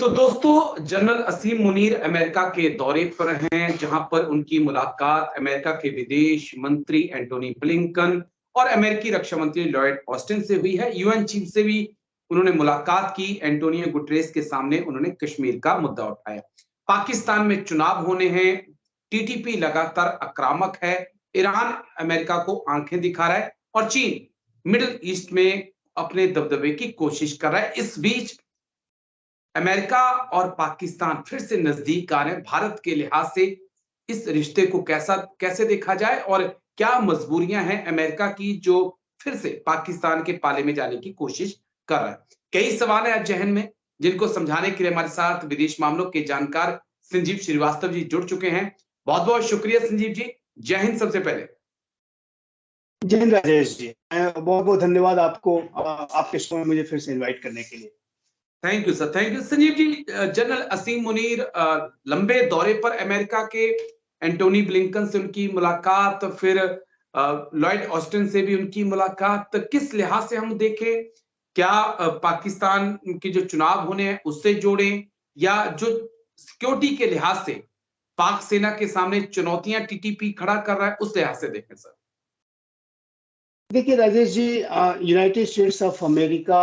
तो दोस्तों, general Asim Munir America के दौरे पर हैं, जहां पर उनकी मुलाकात अमेरिका के विदेश मंत्री एंटोनी ब्लिंकन और अमेरिकी रक्षा मंत्री लॉयड ऑस्टिन से हुई है। यूएन चीफ से भी उन्होंने मुलाकात की। एंटोनियो गुटरेस के सामने उन्होंने कश्मीर का मुद्दा उठाया। पाकिस्तान में चुनाव होने हैं, टीटीपी लगातार आक्रामक है, ईरान अमेरिका को आंखें दिखा रहा है और चीन मिडिल ईस्ट में अपने दबदबे की कोशिश कर रहा है। इस बीच अमेरिका और पाकिस्तान फिर से नजदीक आ रहे हैं। भारत के लिहाज से इस रिश्ते को कैसे देखा जाए और क्या मजबूरियां हैं अमेरिका की, जो फिर से पाकिस्तान के पाले में जाने की कोशिश कर रहा है। कई सवाल है आज जहन में, जिनको समझाने के लिए हमारे साथ विदेश मामलों के जानकार संजीव श्रीवास्तव जी जुड़ चुके हैं। बहुत बहुत शुक्रिया संजीव जी। जय हिंद। सबसे पहले जय हिंद राजेश जी, बहुत बहुत धन्यवाद आपको आपके शो में मुझे फिर से इनवाइट करने के लिए। Thank you sir, thank you. Sanjeev ji, general Asim Munir लंबे दौरे पर अमेरिका के, एंटोनी ब्लिंकन से उनकी मुलाकात, फिर लॉयड ऑस्टिन से भी उनकी मुलाकात, किस लिहाज से हम देखें? क्या पाकिस्तान के जो चुनाव होने हैं उससे जोड़ें, या जो सिक्योरिटी के लिहाज से पाक सेना के सामने चुनौतियां टीटीपी खड़ा कर रहा है उस लिहाज से देखें सर? देखिए Rajesh ji, United States of America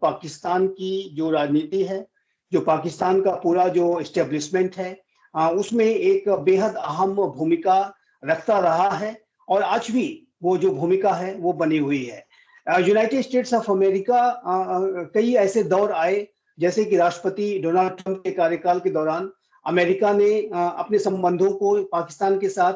Pakistan की जो राजनीति है, जो पाकिस्तान का पूरा जो एस्टेब्लिशमेंट है, उसमें एक बेहद अहम भूमिका रखता रहा है और आज भी वो जो भूमिका है वो बनी हुई है। यूनाइटेड स्टेट्स ऑफ अमेरिका कई ऐसे दौर आए, जैसे कि राष्ट्रपति डोनाल्ड ट्रंप के कार्यकाल के दौरान अमेरिका ने अपने संबंधों को पाकिस्तान के साथ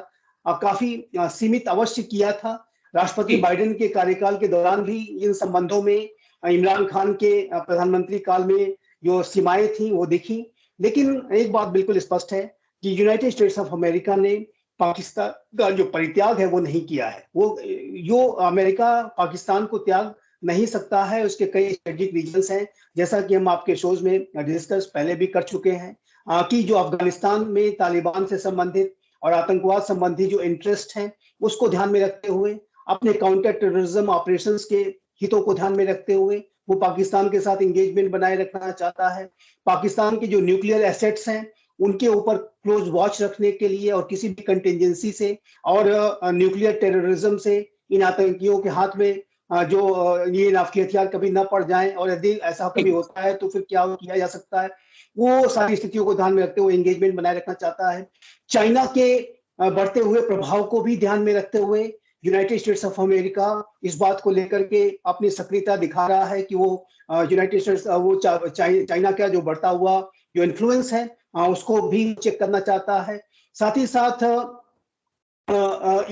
काफी सीमित अवश्य किया था। राष्ट्रपति बाइडेन के कार्यकाल के दौरान भी इन संबंधों में इमरान खान के प्रधानमंत्री काल में जो सीमाएं थी वो दिखी। लेकिन एक बात बिल्कुल स्पष्ट है कि यूनाइटेड स्टेट्स ऑफ अमेरिका ने पाकिस्तान का जो परित्याग है वो नहीं किया है। वो जो अमेरिका पाकिस्तान को त्याग नहीं सकता है, उसके कई स्ट्रेटेजिक रीजंस हैं, जैसा कि हम आपके शोज में डिस्कस पहले भी कर चुके हैं कि जो अफगानिस्तान में तालिबान से संबंधित और आतंकवाद संबंधी जो इंटरेस्ट है उसको ध्यान में रखते हुए, अपने काउंटर टेररिज्म ऑपरेशंस के हितों को ध्यान में रखते हुए वो पाकिस्तान के साथ एंगेजमेंट बनाए रखना चाहता है। पाकिस्तान के जो न्यूक्लियर एसेट्स हैं उनके ऊपर क्लोज वॉच रखने के लिए और किसी भी कंटिजेंसी से और न्यूक्लियर टेररिज्म से इन आतंकियों के हाथ में जो ये नाफी हथियार कभी ना पड़ जाएं, और यदि ऐसा कभी होता है तो फिर क्या किया जा सकता है, वो सारी स्थितियों को ध्यान में रखते हुए एंगेजमेंट बनाए रखना चाहता है। चाइना के बढ़ते हुए प्रभाव को भी ध्यान में रखते हुए यूनाइटेड स्टेट्स ऑफ अमेरिका इस बात को लेकर के अपनी सक्रियता दिखा रहा है कि वो यूनाइटेड स्टेट्स वो चाइना का जो बढ़ता हुआ जो इन्फ्लुएंस है उसको भी चेक करना चाहता है। साथ ही साथ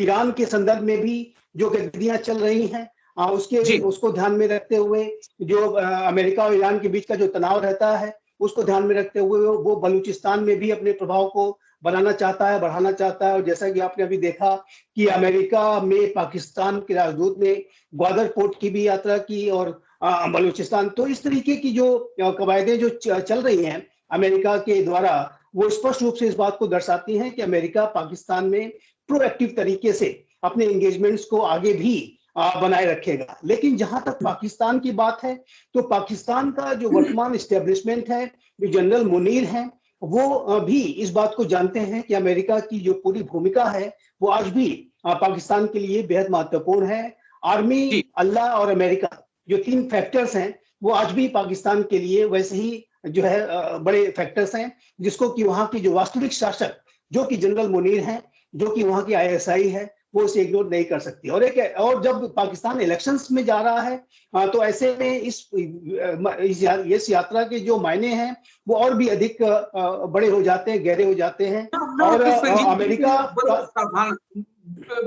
ईरान के संदर्भ में भी जो गतिविधियां चल रही हैं उसको ध्यान में रखते हुए, जो अमेरिका और ईरान के बीच का जो तनाव रहता है उसको ध्यान में रखते हुए वो बलूचिस्तान में भी अपने प्रभाव को बनाना चाहता है, बढ़ाना चाहता है। और जैसा कि आपने अभी देखा कि अमेरिका में पाकिस्तान के राजदूत ने ग्वादर पोर्ट की भी यात्रा की और बलूचिस्तान, तो इस तरीके की जो कवायदें जो चल रही हैं अमेरिका के द्वारा, वो स्पष्ट रूप से इस बात को दर्शाती हैं कि अमेरिका पाकिस्तान में प्रोएक्टिव तरीके से अपने एंगेजमेंट्स को आगे भी बनाए रखेगा। लेकिन जहां तक पाकिस्तान की बात है, तो पाकिस्तान का जो वर्तमान एस्टेब्लिशमेंट है, जो जनरल मुनीर हैं, वो भी इस बात को जानते हैं कि अमेरिका की जो पूरी भूमिका है वो आज भी पाकिस्तान के लिए बेहद महत्वपूर्ण है। आर्मी, अल्लाह और अमेरिका, जो तीन फैक्टर्स हैं, वो आज भी पाकिस्तान के लिए वैसे ही जो है बड़े फैक्टर्स हैं, जिसको कि वहां की जो वास्तविक शासक जो कि जनरल मुनीर हैं, जो कि वहां की आईएसआई है, वो उसे इग्नोर नहीं कर सकती। और जब पाकिस्तान इलेक्शंस में जा रहा है तो ऐसे में इस यात्रा के जो मायने हैं वो और भी अधिक बड़े हो जाते हैं, गहरे हो जाते हैं। और अमेरिका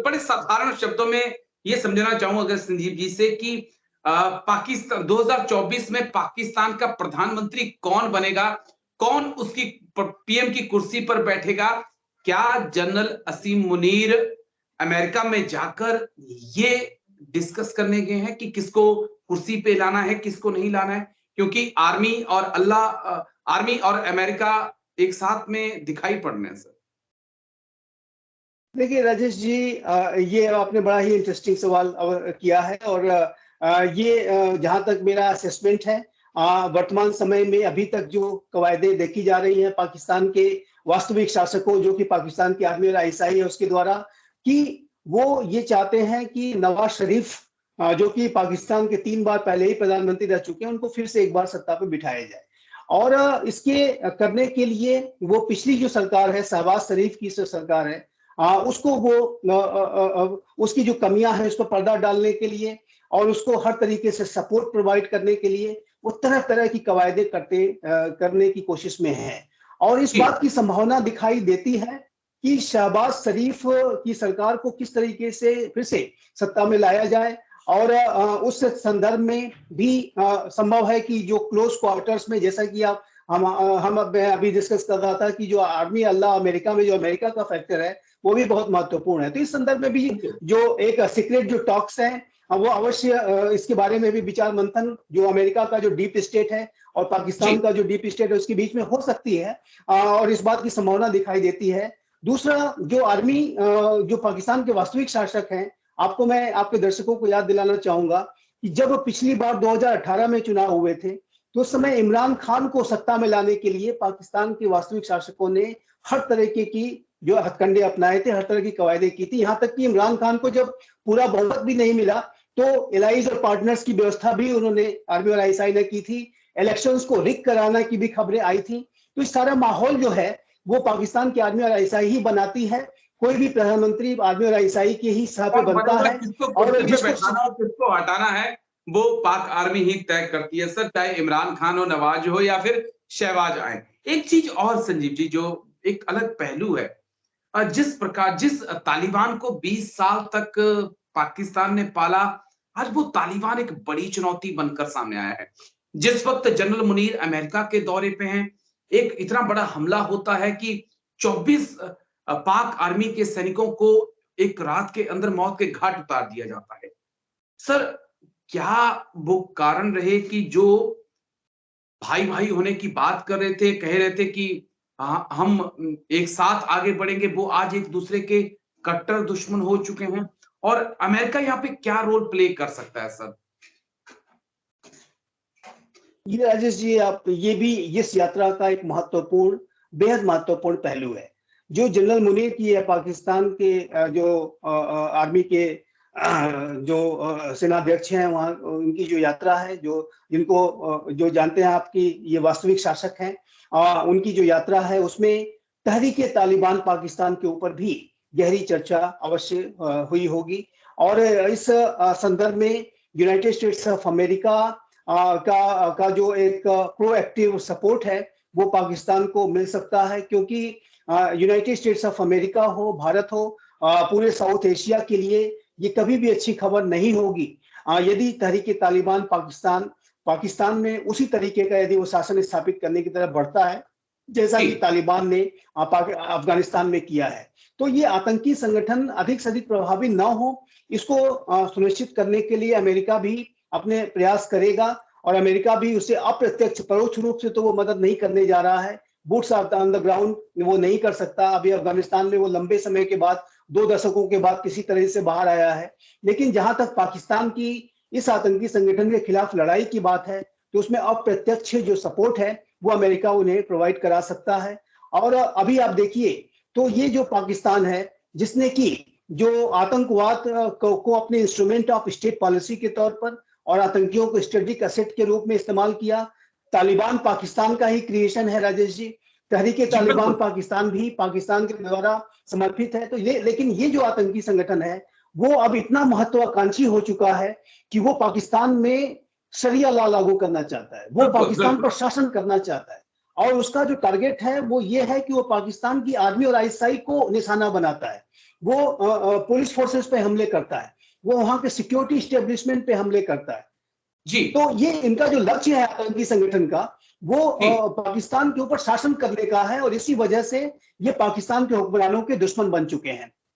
बड़े साधारण शब्दों में ये समझना चाहूंगा अगर संजीव जी से कि पाकिस्तान 2024 में पाकिस्तान का प्रधानमंत्री कौन बनेगा, कौन उसकी पीएम की कुर्सी पर बैठेगा? क्या जनरल असीम मुनीर अमेरिका में जाकर ये डिस्कस करने गए हैं कि किसको कुर्सी पे लाना है, किसको नहीं लाना है? क्योंकि आर्मी और अमेरिका एक साथ में दिखाई पड़ने सर। देखिए राजेश जी, ये आपने बड़ा ही इंटरेस्टिंग सवाल किया है और ये जहां तक मेरा असेसमेंट है, वर्तमान समय में अभी तक जो कवायदे देखी जा रही हैं पाकिस्तान के वास्तविक शासकों, जो कि पाकिस्तान की आर्मी और आईएसआई है उसके द्वारा, कि वो ये चाहते हैं कि नवाज शरीफ जो कि पाकिस्तान के 3 बार पहले ही प्रधानमंत्री रह चुके हैं, उनको फिर से एक बार सत्ता पर बिठाया जाए। और इसके करने के लिए वो पिछली जो सरकार है, शहबाज शरीफ की सरकार है, उसको वो उसकी जो कमियां हैं उस पर पर्दा डालने के लिए और उसको हर तरीके से सपोर्ट प्रोवाइड करने के लिए वो तरह तरह की कवायदे करने की कोशिश में है। और इस बात की संभावना दिखाई देती है कि शहबाज शरीफ की सरकार को किस तरीके से फिर से सत्ता में लाया जाए। और उस संदर्भ में भी संभव है कि जो क्लोज क्वार्टर्स में, जैसा कि हम अभी डिस्कस कर रहा था कि जो आर्मी अल्लाह अमेरिका में, जो अमेरिका का फैक्टर है वो भी बहुत महत्वपूर्ण है। तो इस संदर्भ में भी जो एक सीक्रेट जो टॉक्स है वो अवश्य इसके बारे में भी विचार मंथन जो अमेरिका का जो डीप स्टेट है और पाकिस्तान का जो डीप स्टेट है उसके बीच में हो सकती है, और इस बात की संभावना दिखाई देती है। दूसरा, जो आर्मी जो पाकिस्तान के वास्तविक शासक हैं, मैं आपके दर्शकों को याद दिलाना चाहूंगा कि जब पिछली बार 2018 में चुनाव हुए थे तो उस समय इमरान खान को सत्ता में लाने के लिए पाकिस्तान के वास्तविक शासकों ने हर तरीके की जो हथकंडे अपनाए थे, हर तरह की कवायदे की थी। यहाँ तक कि इमरान खान को जब पूरा बहुमत भी नहीं मिला तो एलाइज और पार्टनर्स की व्यवस्था भी उन्होंने आर्मी और आईएसआई ने की थी। इलेक्शंस को रिग कराने की भी खबरें आई थी। तो इस सारा माहौल जो है वो पाकिस्तान की आर्मी और आईएसआई ही बनाती है। कोई भी प्रधानमंत्री आर्मी और आईएसआई के ही सह पे बनता है और किसको हटाना है वो पाक आर्मी ही तय करती है सर, चाहे इमरान खान हो, नवाज हो या फिर शहबाज आए। एक चीज और संजीव जी, जो एक अलग पहलू है, जिस तालिबान को 20 साल तक पाकिस्तान ने पाला, आज वो तालिबान एक बड़ी चुनौती बनकर सामने आया है। जिस वक्त जनरल मुनीर अमेरिका के दौरे पे हैं, एक इतना बड़ा हमला होता है कि 24 पाक आर्मी के सैनिकों को एक रात के अंदर मौत के घाट उतार दिया जाता है। सर, क्या वो कारण रहे कि जो भाई भाई होने की बात कर रहे थे, कह रहे थे कि हम एक साथ आगे बढ़ेंगे, वो आज एक दूसरे के कट्टर दुश्मन हो चुके हैं? और अमेरिका यहाँ पे क्या रोल प्ले कर सकता है सर? ये राजेश जी, आप ये भी इस यात्रा का एक महत्वपूर्ण, बेहद महत्वपूर्ण पहलू है। जो जनरल मुनीर की है, पाकिस्तान के जो आर्मी के जो सेनाध्यक्ष हैं, वहाँ उनकी जो यात्रा है, जिनको जो जानते हैं आपकी ये वास्तविक शासक हैं, उनकी जो यात्रा है उसमें तहरीके तालिबान पाकिस्तान के ऊपर भी गहरी चर्चा अवश्य हुई होगी। और इस संदर्भ में यूनाइटेड स्टेट्स ऑफ अमेरिका का जो एक प्रोएक्टिव सपोर्ट है वो पाकिस्तान को मिल सकता है, क्योंकि यूनाइटेड स्टेट्स ऑफ अमेरिका हो, भारत हो, पूरे साउथ एशिया के लिए ये कभी भी अच्छी खबर नहीं होगी यदि तहरीके तालिबान पाकिस्तान में उसी तरीके का यदि वो शासन स्थापित करने की तरफ बढ़ता है जैसा कि तालिबान ने अफगानिस्तान में किया है। तो ये आतंकी संगठन अधिक से अधिक प्रभावी न हो, इसको सुनिश्चित करने के लिए अमेरिका भी अपने प्रयास करेगा। और अमेरिका भी उसे अप्रत्यक्ष, परोक्ष रूप से तो वो मदद नहीं करने जा रहा है, बूट्स ऑन द ग्राउंड वो नहीं कर सकता। अभी अफगानिस्तान में वो लंबे समय के बाद, 2 दशकों के बाद किसी तरह से बाहर आया है। लेकिन जहां तक पाकिस्तान की इस आतंकी संगठन के खिलाफ लड़ाई की बात है तो उसमें अप्रत्यक्ष जो सपोर्ट है वो अमेरिका उन्हें प्रोवाइड करा सकता है। और अभी आप देखिए तो ये जो पाकिस्तान है जिसने की जो आतंकवाद को अपने इंस्ट्रूमेंट ऑफ स्टेट पॉलिसी के तौर पर और आतंकियों को स्ट्रेटेजिक एसेट के रूप में इस्तेमाल किया। तालिबान पाकिस्तान का ही क्रिएशन है राजेश जी। तहरीके तालिबान पाकिस्तान भी पाकिस्तान के द्वारा समर्थित है। तो लेकिन ये जो आतंकी संगठन है वो अब इतना महत्वाकांक्षी हो चुका है कि वो पाकिस्तान में शरिया लॉ लागू करना चाहता है, वो पाकिस्तान पर शासन करना चाहता है। और उसका जो टारगेट है वो ये है कि वो पाकिस्तान की आर्मी और आईएसआई को निशाना बनाता है, वो पुलिस फोर्सेस पे हमले करता है, वो वहां के सिक्योरिटी एस्टेब्लिशमेंट पे हमले करता है जी। तो ये इनका जो लक्ष्य है आतंकी संगठन का वो पाकिस्तान के ऊपर शासन करने का है। और इसी वजह से ये पाकिस्तान के हुक्मरानों के दुश्मन बन चुके हैं।